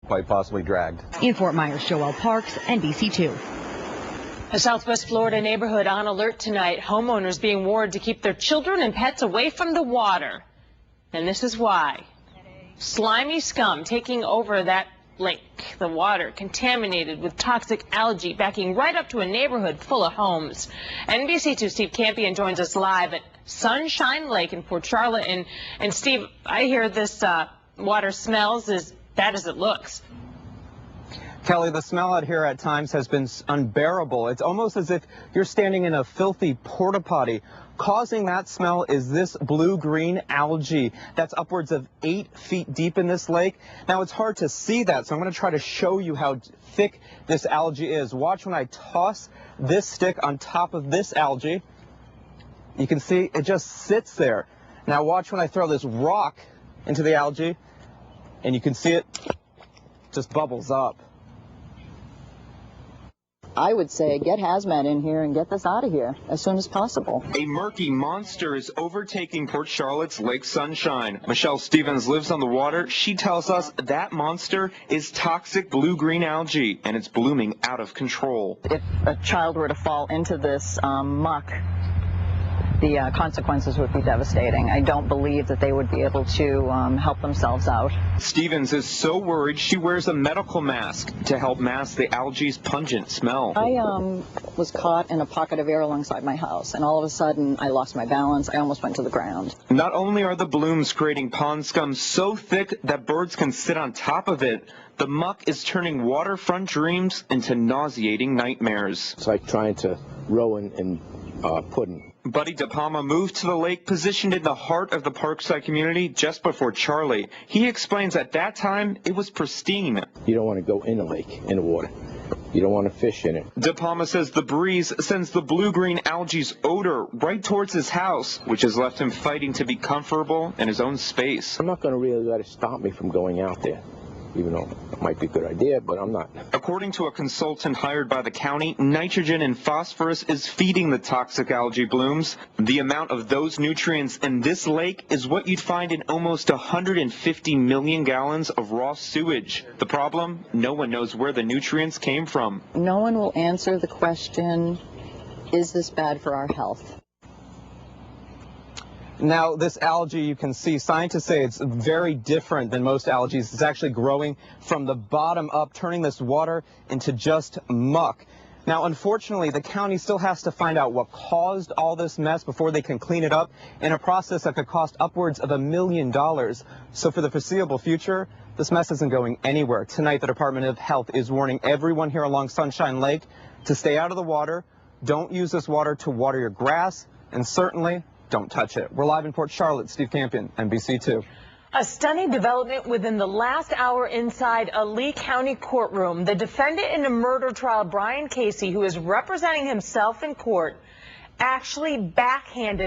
quite possibly dragged. In Fort Myers, Joelle Parks, NBC2. A Southwest Florida neighborhood on alert tonight. Homeowners being warned to keep their children and pets away from the water. And this is why. Slimy scum taking over that lake. The water contaminated with toxic algae, backing right up to a neighborhood full of homes. NBC2 Steve Campion joins us live at Sunshine Lake in Port Charlotte. And Steve, I hear this water smells as bad as it looks. Kelly, the smell out here at times has been unbearable. It's almost as if you're standing in a filthy porta potty. Causing that smell is this blue-green algae that's upwards of 8 feet deep in this lake. Now, it's hard to see that, so I'm going to try to show you how thick this algae is. Watch when I toss this stick on top of this algae. You can see it just sits there. Now, watch when I throw this rock into the algae, and you can see it just bubbles up. I would say get hazmat in here and get this out of here as soon as possible. A murky monster is overtaking Port Charlotte's Lake Sunshine. Michelle Stevens lives on the water. She tells us that monster is toxic blue-green algae, and it's blooming out of control. If a child were to fall into this muck, the consequences would be devastating. I don't believe that they would be able to help themselves out. Stevens is so worried she wears a medical mask to help mask the algae's pungent smell. I was caught in a pocket of air alongside my house, and all of a sudden I lost my balance. I almost went to the ground. Not only are the blooms creating pond scum so thick that birds can sit on top of it, the muck is turning waterfront dreams into nauseating nightmares. It's like trying to row in pudding. Buddy De Palma moved to the lake positioned in the heart of the Parkside community just before Charlie. He explains at that time it was pristine. You don't want to go in the lake, in the water. You don't want to fish in it. De Palma says the breeze sends the blue-green algae's odor right towards his house, which has left him fighting to be comfortable in his own space. I'm not going to really let it stop me from going out there, even though it might be a good idea, but I'm not. According to a consultant hired by the county, nitrogen and phosphorus is feeding the toxic algae blooms. The amount of those nutrients in this lake is what you'd find in almost 150 million gallons of raw sewage. The problem? No one knows where the nutrients came from. No one will answer the question, is this bad for our health? Now, this algae, you can see, scientists say it's very different than most algae. It's actually growing from the bottom up, turning this water into just muck. Now, unfortunately, the county still has to find out what caused all this mess before they can clean it up in a process that could cost upwards of $1 million. So for the foreseeable future, this mess isn't going anywhere. Tonight, the Department of Health is warning everyone here along Sunshine Lake to stay out of the water, don't use this water to water your grass, and certainly don't touch it. We're live in Port Charlotte. Steve Campion, NBC2. A stunning development within the last hour inside a Lee County courtroom. The defendant in a murder trial, Brian Casey, who is representing himself in court, actually backhanded